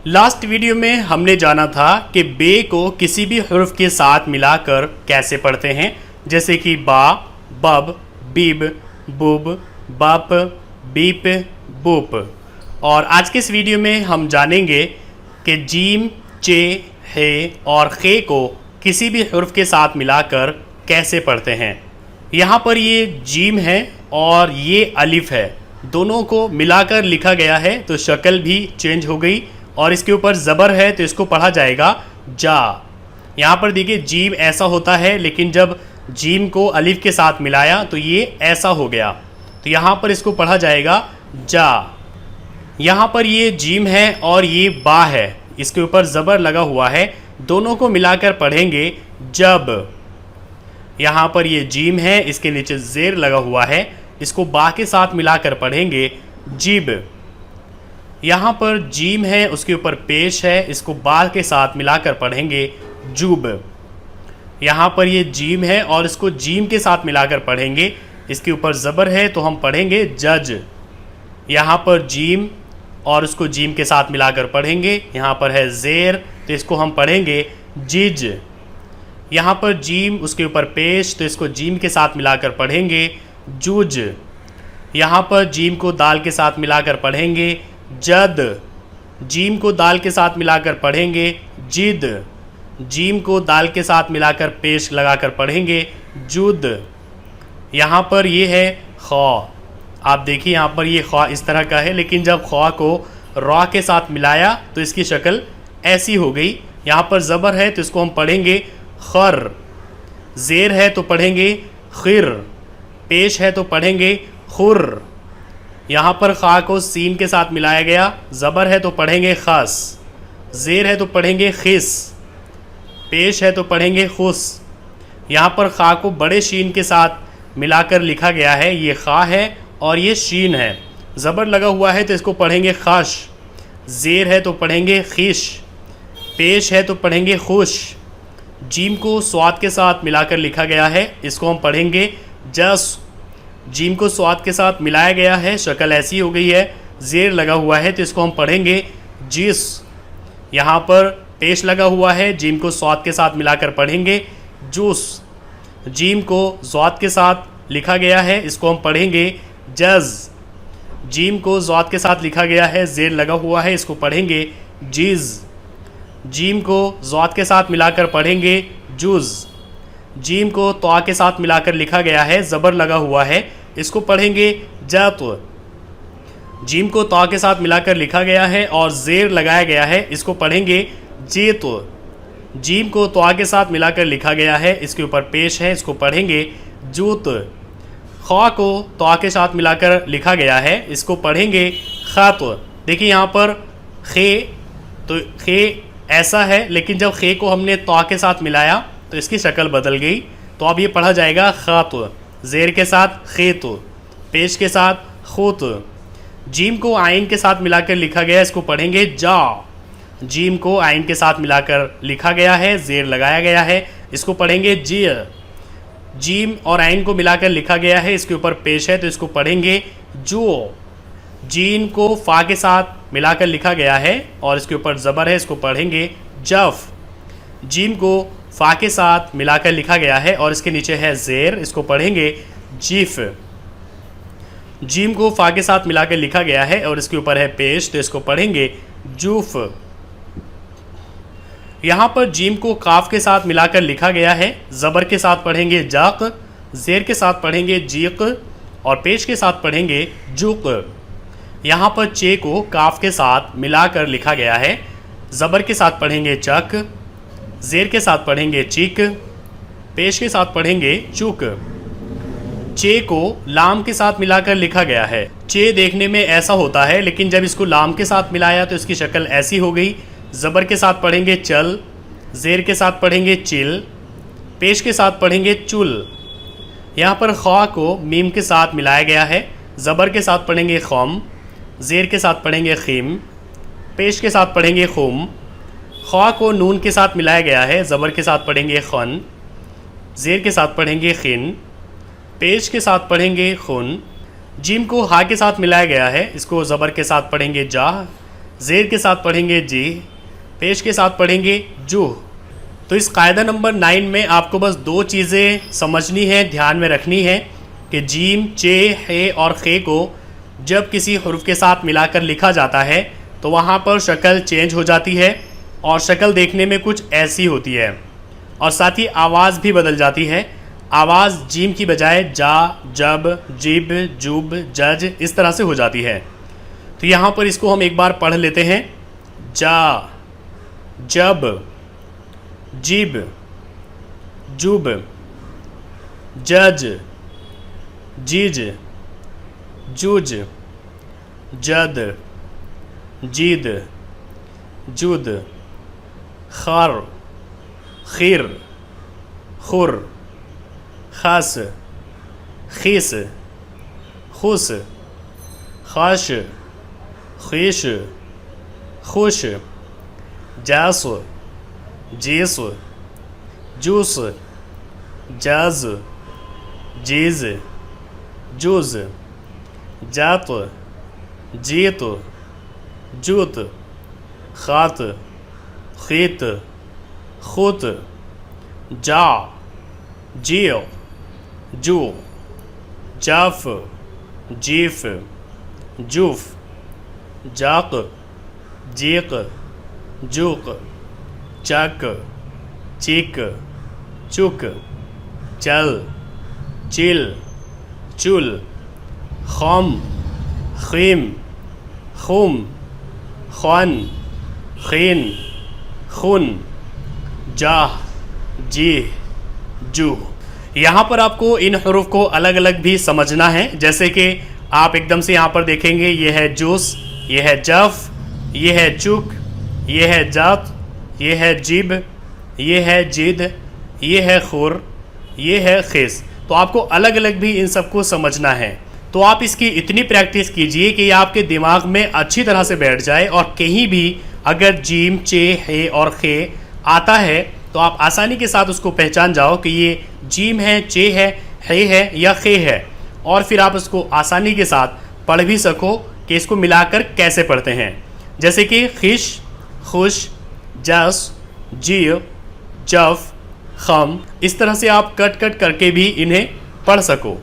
Last video में हमने जाना था कि बे को किसी भी हुर्फ के साथ मिलाकर कैसे पढ़ते हैं, जैसे कि बा, बब, बीब, बुब, बप, बीप, बूप। और आज के इस वीडियो में हम जानेंगे कि जीम, चे, हे और खे को किसी भी हुर्फ के साथ मिलाकर कैसे पढ़ते हैं। यहाँ पर ये जीम है और ये अलिफ है, दोनों को मिलाकर लिखा गया है तो शक्ल भी चेंज हो गई। और इसके ऊपर ज़बर है तो इसको पढ़ा जाएगा जा। यहाँ पर देखिए जीम ऐसा होता है, लेकिन जब जीम को अलिफ के साथ मिलाया तो ये ऐसा हो गया, तो यहाँ पर इसको पढ़ा जाएगा जा। यहाँ पर ये जीम है और ये बा है, इसके ऊपर ज़बर लगा हुआ है, दोनों को मिलाकर पढ़ेंगे जब। यहाँ पर ये जीम है, इसके नीचे ज़ेर लगा हुआ है, इसको बा के साथ मिलाकर पढ़ेंगे जिब। यहाँ पर जीम है, उसके ऊपर पेश है, इसको बा के साथ मिलाकर पढ़ेंगे जुब। यहाँ पर ये जीम है और इसको जीम के साथ मिलाकर पढ़ेंगे, इसके ऊपर ज़बर है तो हम पढ़ेंगे जज। यहाँ पर जीम और उसको जीम के साथ मिलाकर पढ़ेंगे, यहाँ पर है ज़ेर तो इसको हम पढ़ेंगे जिज। यहाँ पर जीम, उसके ऊपर पेश तो इसको जीम के साथ मिलाकर पढ़ेंगे जुज। यहाँ पर जीम को दाल के साथ मिलाकर पढ़ेंगे जद। जीम को दाल के साथ मिलाकर पढ़ेंगे जिद। जीम को दाल के साथ मिलाकर पेश लगाकर पढ़ेंगे जुद। यहाँ पर ये है खा। आप देखिए यहाँ पर ये खा इस तरह का है, लेकिन जब खा को रा के साथ मिलाया तो इसकी शक्ल ऐसी हो गई। यहाँ पर ज़बर है तो इसको हम पढ़ेंगे खर। ज़ेर है तो पढ़ेंगे खिर। पेश है तो पढ़ेंगे खुर। यहाँ पर खा को सीन के साथ मिलाया गया, ज़बर है तो पढ़ेंगे खस। ज़ेर है तो पढ़ेंगे खिस। पेश है तो पढ़ेंगे खुस। यहाँ पर खा को बड़े शीन के साथ मिलाकर लिखा गया है, ये खा है और ये शीन है, ज़बर लगा हुआ है तो इसको पढ़ेंगे खश। ज़ेर है तो पढ़ेंगे खिश। पेश है तो पढ़ेंगे खुश। जीम को स्वाद के साथ मिलाकर लिखा गया है, इसको हम पढ़ेंगे जस। जीम को स्वाद के साथ मिलाया गया है, शक्ल ऐसी हो गई है, ज़ेर लगा हुआ है तो इसको हम पढ़ेंगे जिस। यहाँ पर पेश लगा हुआ है, जीम को स्वाद के साथ मिलाकर पढ़ेंगे जूस। जीम को ज़ाद के साथ लिखा गया है, इसको हम पढ़ेंगे जज। जीम को ज़ाद के साथ लिखा गया है, ज़ेर लगा हुआ है, इसको पढ़ेंगे जिज़। जीम को ज़ाद के साथ मिलाकर पढ़ेंगे जुज़। जीम को तवा के साथ मिलाकर लिखा गया है, ज़बर लगा हुआ है, इसको पढ़ेंगे जत। जीम को तवा के साथ मिलाकर लिखा गया है और ज़ेर लगाया गया है, इसको पढ़ेंगे जेत। जीम को तवा के साथ मिलाकर लिखा गया है, इसके ऊपर पेश है, इसको पढ़ेंगे जूत। खा को तवा के साथ मिलाकर लिखा गया है, इसको पढ़ेंगे खत। देखिए यहाँ पर खे, तो खे ऐसा है, लेकिन जब खे को हमने तवा के साथ मिलाया तो इसकी शक्ल बदल गई, तो अब ये पढ़ा जाएगा खात। ज़ेर के साथ खेत, पेश के साथ खूत। जीम को आइन के साथ मिलाकर लिखा गया है, इसको पढ़ेंगे जा। जीम को आइन के साथ मिलाकर लिखा गया है, ज़ेर लगाया गया है, इसको पढ़ेंगे जी। जीम और आइन को मिलाकर लिखा गया है, इसके ऊपर पेश है तो इसको पढ़ेंगे जो। जीन को फ़ा के साथ मिलाकर लिखा गया है और इसके ऊपर ज़बर है, इसको पढ़ेंगे जफ। जीम को फ़ा के साथ मिलाकर लिखा गया है और इसके नीचे है ज़ेर, इसको पढ़ेंगे जिफ। जीम को फ़ा के साथ मिलाकर लिखा गया है और इसके ऊपर है पेश, तो इसको पढ़ेंगे जूफ। यहाँ पर जीम को काफ के साथ मिलाकर लिखा गया है, ज़बर के साथ पढ़ेंगे जाक। ज़ेर के साथ पढ़ेंगे जीक और पेश के साथ पढ़ेंगे जुक। यहाँ पर चे को काफ के साथ मिलाकर लिखा गया है, ज़बर के साथ पढ़ेंगे चक। ज़ेर के साथ पढ़ेंगे चिक। पेश के साथ पढ़ेंगे चुक। चे को लाम के साथ मिलाकर लिखा गया है। चे देखने में ऐसा होता है, लेकिन जब इसको लाम के साथ मिलाया तो इसकी शक्ल ऐसी हो गई। ज़बर के साथ पढ़ेंगे चल। ज़ेर के साथ पढ़ेंगे चिल। पेश के साथ पढ़ेंगे चुल। यहाँ पर खा को मीम के साथ मिलाया गया है, ज़बर के साथ पढ़ेंगे खम। ज़ेर के साथ पढ़ेंगे खिम। पेश के साथ पढ़ेंगे खुम। खा को नून के साथ मिलाया गया है, ज़बर के साथ पढ़ेंगे खन। ज़ेर के साथ पढ़ेंगे खिन। पेश के साथ पढ़ेंगे खुन। जीम को हा के साथ मिलाया गया है, इसको ज़बर के साथ पढ़ेंगे जाह। ज़ेर के साथ पढ़ेंगे जी, पेश के साथ पढ़ेंगे जू। तो इस कायदा नंबर 9 में आपको बस 2 चीज़ें समझनी है, ध्यान में रखनी है कि जीम, चे, हे और खे को जब किसी हुर्फ के साथ मिलाकर लिखा जाता है तो वहाँ पर शक्ल चेंज हो जाती है और शक्ल देखने में कुछ ऐसी होती है और साथ ही आवाज़ भी बदल जाती है। आवाज़ जीम की बजाय जा, जब, जिब, जुब, जज इस तरह से हो जाती है। तो यहाँ पर इसको हम एक बार पढ़ लेते हैं। जा, जब, जिब, जुब, जज, जिज, जुज, जद, जिद, जुद, खर, खिर, खुर, खस, खिस, खुस, खश, खिश, खुश, जास, जीस, जूस, जज, जीज, जुज, जात, जीत, जूत, खात, खीत, खुत, जा, जियो, जू, जाफ, जीफ, जूफ, जाक, जीक, जूक, चक, चिक, चुक, चल, चिल, चुल, खम, खीम, खुम, खन, खीन, खुन, जाह, जी, जू। यहाँ पर आपको इन हरूफ को अलग अलग भी समझना है। जैसे कि आप एकदम से यहाँ पर देखेंगे, ये है जूस, ये है जफ, ये है चुक, ये है जात, ये है जिब, ये है जिद, ये है खुर, ये है खिस। तो आपको अलग अलग भी इन सबको समझना है। तो आप इसकी इतनी प्रैक्टिस कीजिए कि ये आपके दिमाग में अच्छी तरह से बैठ जाए और कहीं भी अगर जीम, चे, हे और खे आता है तो आप आसानी के साथ उसको पहचान जाओ कि ये जीम है, चे है, हे है या खे है, और फिर आप उसको आसानी के साथ पढ़ भी सको कि इसको मिलाकर कैसे पढ़ते हैं। जैसे कि खिश, खुश, जस, जिय, जफ, खम, इस तरह से आप कट कट करके भी इन्हें पढ़ सको।